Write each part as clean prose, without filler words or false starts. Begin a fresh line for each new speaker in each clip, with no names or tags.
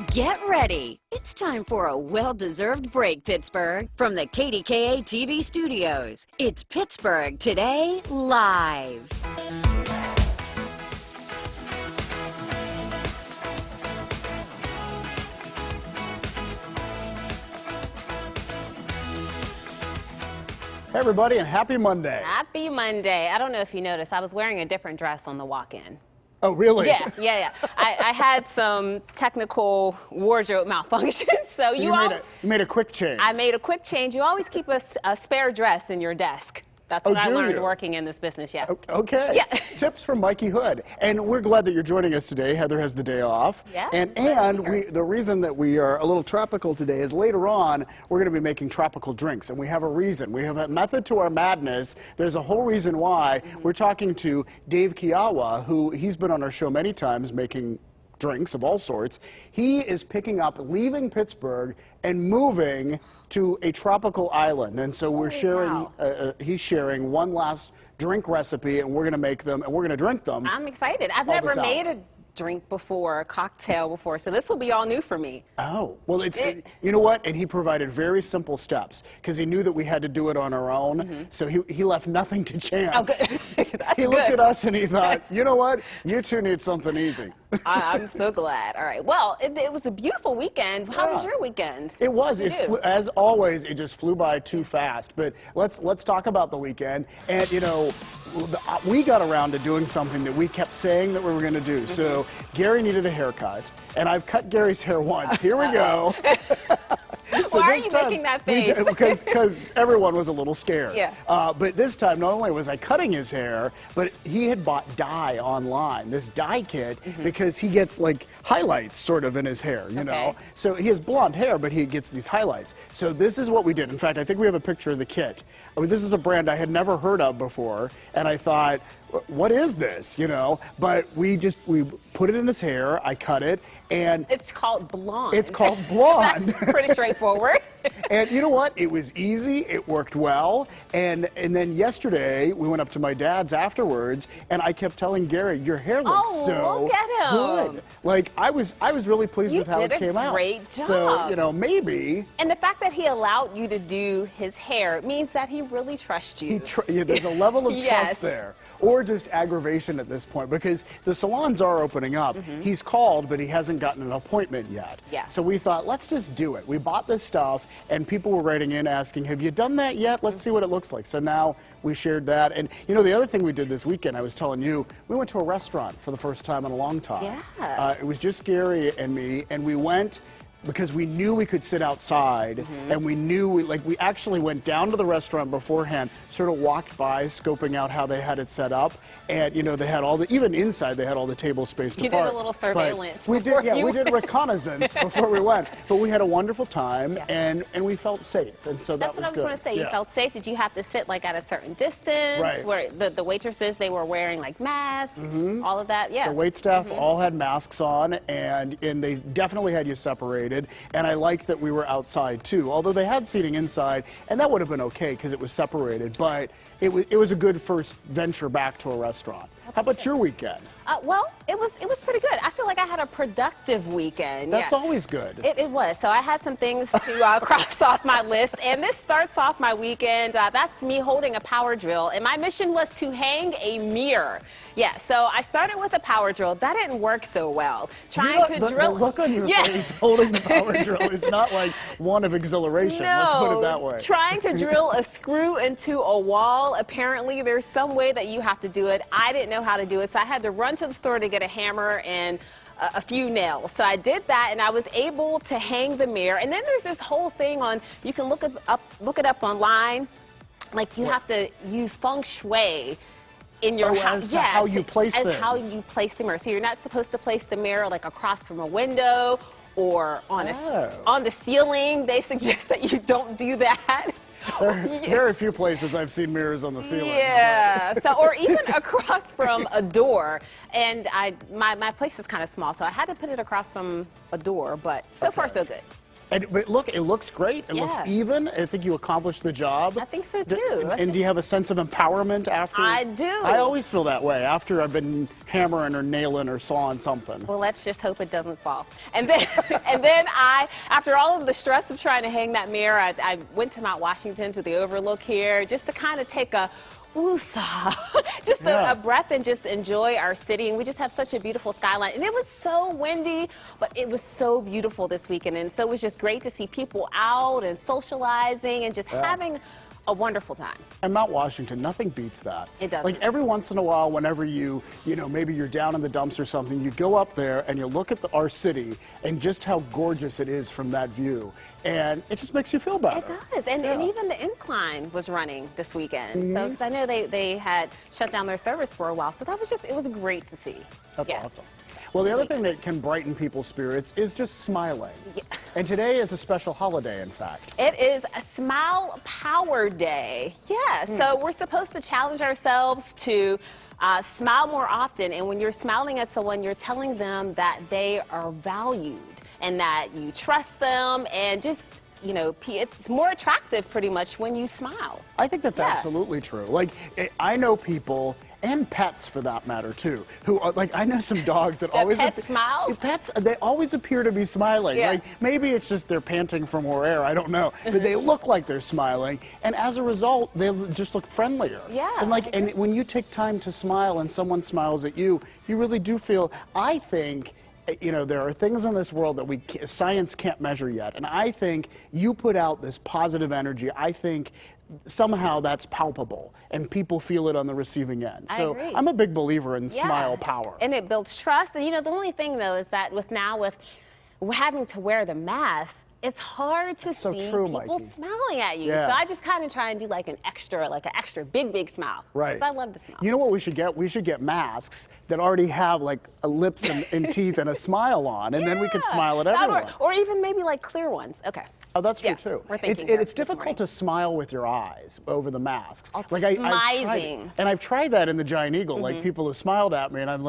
Get ready. It's time for a well-deserved break, Pittsburgh. From the KDKA TV studios, it's Pittsburgh Today Live.
Hey everybody, and happy Monday.
Happy Monday. I don't know if you noticed, I was wearing a different dress on the walk-in.
Oh, really?
Yeah. I had some technical wardrobe malfunctions, so
you made a quick change.
I made a quick change. You always keep a spare dress in your desk. That's what I learned working in this business, yeah.
Okay.
Yeah.
Tips from Mikey Hood. And we're glad that you're joining us today. Heather has the day off.
Yeah.
And the reason that we are a little tropical today is later on, we're going to be making tropical drinks. And we have a reason. We have a method to our madness. There's a whole reason why. We're talking to Dave Kiawa, who he's been on our show many times making drinks of all sorts. He is picking up, leaving Pittsburgh and moving to a tropical island. And so we're sharing, he's sharing one last drink recipe, and we're going to make them, and we're going to drink them.
I'm excited. I've never made a drink before, a cocktail before, so this will be all new for me.
Oh, well, you know what? And he provided very simple steps because he knew that we had to do it on our own, so he left nothing to chance.
Oh, good.
He looked at us and he thought, you know what? You two need something easy.
I'm so glad. All right. Well, it was a beautiful weekend. How was your weekend?
It was. As always, it just flew by too fast. But let's talk about the weekend. And, you know, we got around to doing something that we kept saying that we were going to do. So Gary needed a haircut, and I've cut Gary's hair once. Here we go.
So why are you making that face?
Because everyone was a little scared.
Yeah.
But this time, not only was I cutting his hair, but he had bought dye online, this dye kit, because he gets like highlights sort of in his hair, you know. So he has blonde hair, but he gets these highlights. So this is what we did. In fact, I think we have a picture of the kit. I mean, this is a brand I had never heard of before, and I thought, what is this, you know? But we put it in his hair, I cut it, and
it's called blonde.
It's called blonde.
That's pretty straightforward.
And you know what? It was easy. It worked well. And then yesterday we went up to my dad's afterwards, and I kept telling Gary, "Your hair looks
look at him.
good." Like I was really pleased with how it came out.
You did a great job.
So you know, maybe.
And the fact that he allowed you to do his hair means that he really trusts you.
There's a level of trust there. Or just aggravation at this point, because the salons are opening up. He's called, but he hasn't gotten an appointment yet.
Yeah.
So we thought, let's just do it. We bought this stuff, and people were writing in asking, have you done that yet? Let's see what it looks like. So now we shared that. And you know, the other thing we did this weekend, I was telling you, we went to a restaurant for the first time in a long time.
Yeah.
It was just Gary and me, and we went because we knew we could sit outside, and we knew, we actually went down to the restaurant beforehand, sort of walked by, scoping out how they had it set up, and you know, they had even inside, they had all the tables spaced apart.
You did a little surveillance
we did reconnaissance before we went, but we had a wonderful time, and we felt safe, and so that was good.
That's what I was going to say. You felt safe. Did you have to sit like at a certain distance?
Right.
Where the waitresses, they were wearing like masks, all of that? Yeah.
The wait staff all had masks on, and they definitely had you separated. And I liked that we were outside too, although they had seating inside, and that would have been okay because it was separated, but it was a good first venture back to a restaurant. How about your weekend?
Well, it was pretty good. I feel like I had a productive weekend.
That's always good.
It was. So I had some things to cross off my list, and this starts off my weekend. That's me holding a power drill, and my mission was to hang a mirror. Yeah, so I started with a power drill. That didn't work so well. Trying to drill.
The look on your face holding the power drill is not like one of exhilaration.
No,
let's put it that way.
Trying to drill a screw into a wall. Apparently, there's some way that you have to do it. I didn't know how to do it, so I had to run to the store to get a hammer and a few nails. So I did that, and I was able to hang the mirror. And then there's this whole thing on, you can look it up online. Like you have to use feng shui in your house.
As to how you place things.
As how you place the mirror. So you're not supposed to place the mirror like across from a window or on the ceiling. They suggest that you don't do that.
There are very few places I've seen mirrors on the ceiling.
Yeah, so, or even across from a door. And my place is kind of small, so I had to put it across from a door, but so far so good.
But look, it looks great. It looks even. I think you accomplished the job.
I think so too.
And do you have a sense of empowerment after?
I do.
I always feel that way after I've been hammering or nailing or sawing something.
Well, let's just hope it doesn't fall. And then, after all of the stress of trying to hang that mirror, I went to Mount Washington to the overlook here just to kind of take a woosah, just a breath and just enjoy our city. And we just have such a beautiful skyline. And it was so windy, but it was so beautiful this weekend. And so it was just great to see people out and socializing and just having a wonderful time.
And Mount Washington, nothing beats that.
It doesn't.
Like every once in a while, whenever maybe you're down in the dumps or something, you go up there and you look at our city and just how gorgeous it is from that view. And it just makes you feel better.
It does. And even the incline was running this weekend. So, because I know they had shut down their service for a while. So that was it was great to see.
That's awesome. Well, the other thing that can brighten people's spirits is just smiling. Yeah. And today is a special holiday, in fact.
It is a Smile Power Day. Yeah, so we're supposed to challenge ourselves to smile more often. And when you're smiling at someone, you're telling them that they are valued and that you trust them and just, it's more attractive pretty much when you smile.
I think that's absolutely true. Like, I know people, and pets for that matter too, who I know some dogs that always
smile.
Pets, they always appear to be smiling.
Yeah.
Like maybe it's just they're panting for more air. I don't know, but they look like they're smiling, and as a result, they just look friendlier.
Yeah.
And when you take time to smile and someone smiles at you, you really do feel. I think. There are things in this world that science can't measure yet. And I think you put out this positive energy. I think somehow that's palpable and people feel it on the receiving end. So I'm a big believer in smile power.
And it builds trust. And the only thing though is that with having to wear the mask, it's hard to see people
Mikey.
smiling at you.
Yeah.
So I just kind of try and do an extra big smile.
Right.
'Cause I love to smile.
You know what we should get? We should get masks that already have lips and teeth and a smile on, and then we could smile at everyone.
Or even maybe clear ones. Okay.
Oh, that's true too.
We're thinking
it's difficult to smile with your eyes over the masks.
Smizing.
I've tried that in the Giant Eagle. People have smiled at me, and I'm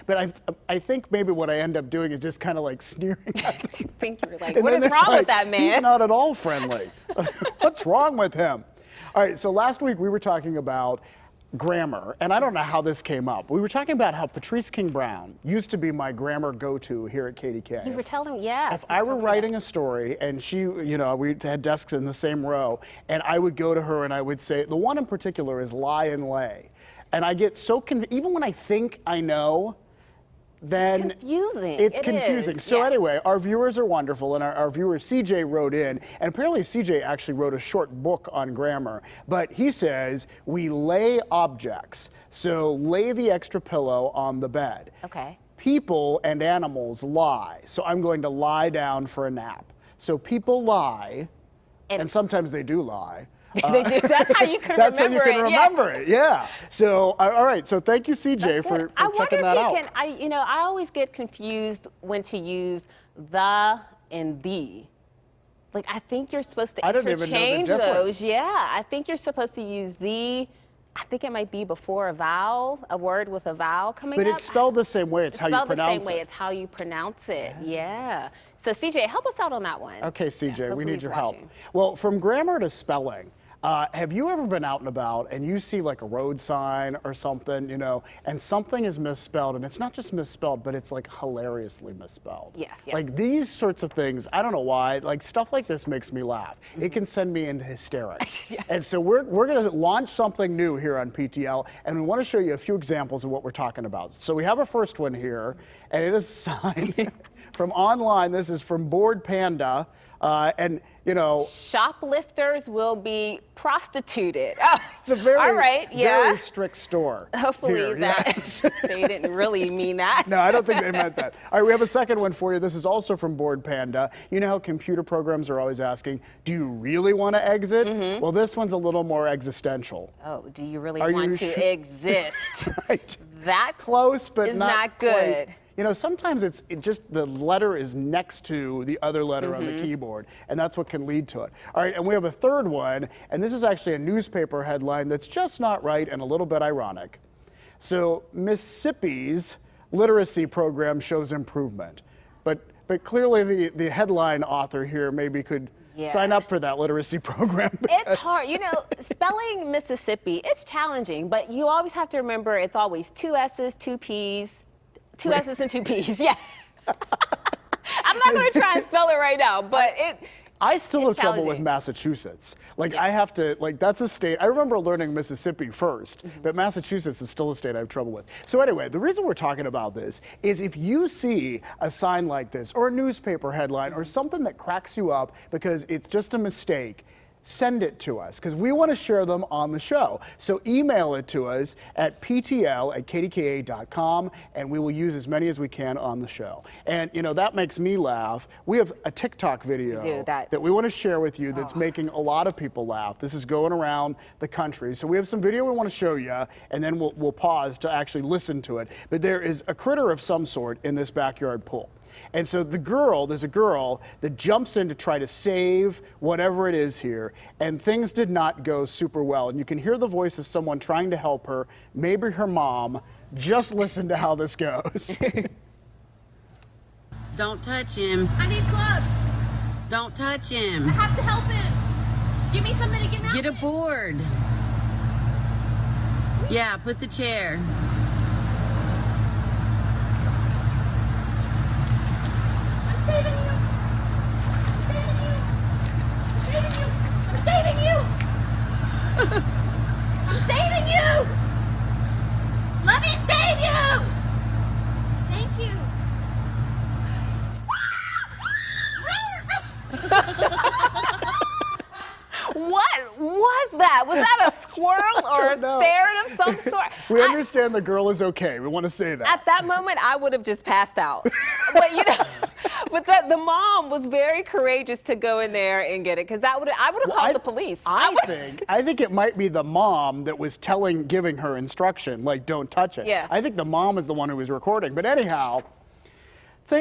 but I think maybe what I end up doing is just kind of sneering at them.
I think you're what is wrong with that man?
He's not at all friendly. What's wrong with him? All right, so last week we were talking about grammar, and I don't know how this came up. We were talking about how Patrice King Brown used to be my grammar go-to here at KDKA.
You were telling me, yeah.
If I were writing a story and she, we had desks in the same row, and I would go to her and I would say, the one in particular is lie and lay. And I get so even when I think I know, then
it's
confusing. So anyway, our viewers are wonderful, and our viewer CJ wrote in, and apparently CJ actually wrote a short book on grammar, but he says we lay objects. So lay the extra pillow on the bed.
Okay.
People and animals lie. So I'm going to lie down for a nap. So people lie, and sometimes they do lie.
They do. That's how you can remember it.
That's how you can remember it. Yeah. So, all right. So, thank you, CJ, for checking that out.
I always get confused when to use the and the. I think you're supposed to interchange those. Yeah. I think you're supposed to use the. I think it might be before a vowel, a word with a vowel coming up.
But it's spelled the same way. It's how you pronounce it.
Spelled the same way. It's how you pronounce it. Yeah. So, CJ, help us out on that one.
Okay, CJ, we need your help. Well, from grammar to spelling. Have you ever been out and about and you see a road sign or something, and something is misspelled, and it's not just misspelled, but it's hilariously misspelled.
Yeah.
These sorts of things, I don't know why, stuff like this makes me laugh. It can send me into hysterics.
Yes.
And so we're going to launch something new here on PTL, and we want to show you a few examples of what we're talking about. So we have a first one here, and it is a sign from online. This is from Board Panda.
Shoplifters will be prostituted.
It's a very,
very
strict store.
Hopefully they didn't really mean that.
No, I don't think they meant that. All right, we have a second one for you. This is also from Board Panda. You know how computer programs are always asking, do you really want to exit? Well, this one's a little more existential.
Oh, do you really want to exist?
Right.
That
close, but
is not good.
Quite. Sometimes it just the letter is next to the other letter on the keyboard, and that's what can lead to it. All right, and we have a third one, and this is actually a newspaper headline that's just not right and a little bit ironic. So Mississippi's literacy program shows improvement. But but clearly the headline author here maybe could sign up for that literacy program.
It's hard. You know, spelling Mississippi, it's challenging, but you always have to remember it's always 2 S's, 2 P's, 2 S's and 2 P's. Yeah. I'm not going to try and spell it right now, but
I still have trouble with Massachusetts. Like, I have to, like, that's a state. I remember learning Mississippi first, but Massachusetts is still a state I have trouble with. So anyway, the reason we're talking about this is if you see a sign like this or a newspaper headline or something that cracks you up because it's just a mistake, send it to us because we want to share them on the show. So email it to us at ptl@kdka.com and we will use as many as we can on the show. And you know, that makes me laugh. We have a TikTok video that we want to share with you that's making a lot of people laugh. This is going around the country. So we have some video we want to show you and then we'll pause to actually listen to it. But there is a critter of some sort in this backyard pool. And so there's a girl that jumps in to try to save whatever it is here, and things did not go super well. And you can hear the voice of someone trying to help her, maybe her mom. Just listen to how this goes.
Don't touch him.
I need gloves.
Don't touch him.
I have to help him. Give me something to get him out.
Get a board. Yeah, put the chair.
Saving you. I'm saving you. I'm saving you. Let me save you. Thank you.
What was that? Was that a squirrel or a ferret of some sort?
We understand the girl is okay. We want to say that.
At that moment, I would have just passed out. But you know, but the mom was very courageous to go in there and get it because I would have called the police.
I think it might be the mom that was giving her instruction, like don't touch it.
Yeah.
I think the mom is the one who was recording. But anyhow,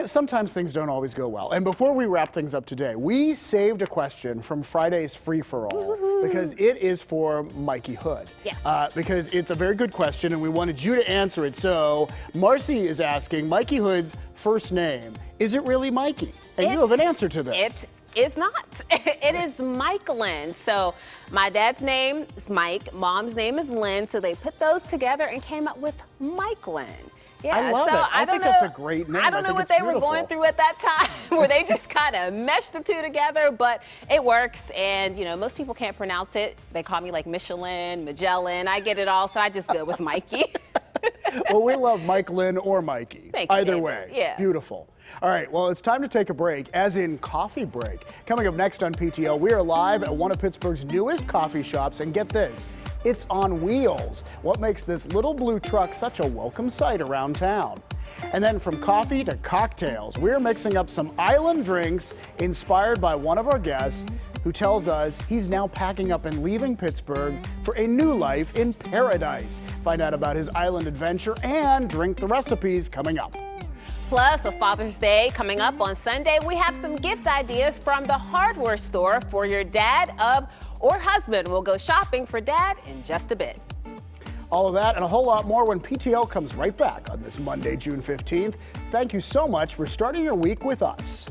sometimes things don't always go well. And before we wrap things up today, we saved a question from Friday's free-for-all because it is for Mikey Hood.
Yeah.
Because it's a very good question and we wanted you to answer it. So Marcy is asking, Mikey Hood's first name, is it really Mikey? And you have an answer to this.
It's not. It is Mike Lynn. So my dad's name is Mike, mom's name is Lynn. So they put those together and came up with Mike Lynn. Yeah,
I love it. I think that's a great name.
I don't know what they were going through at that time where they just kind of meshed the two together, but it works. And, you know, most people can't pronounce it. They call me like Michelin, Magellan. I get it all, so I just go with Mikey.
Well, we love Mike Lynn or Mikey.
Thank you,
Either
David.
way.
Yeah.
Beautiful. All right, well, it's time to take a break, as in coffee break. Coming up next on PTL, we are live at one of Pittsburgh's newest coffee shops, and get this, it's on wheels. What makes this little blue truck such a welcome sight around town? And then from coffee to cocktails, we're mixing up some island drinks inspired by one of our guests who tells us he's now packing up and leaving Pittsburgh for a new life in paradise. Find out about his island adventure and drink the recipes coming up.
Plus, with Father's Day coming up on Sunday, we have some gift ideas from the hardware store for your dad or husband. We'll go shopping for dad in just a bit.
All of that and a whole lot more when PTL comes right back on this Monday, June 15th. Thank you so much for starting your week with us.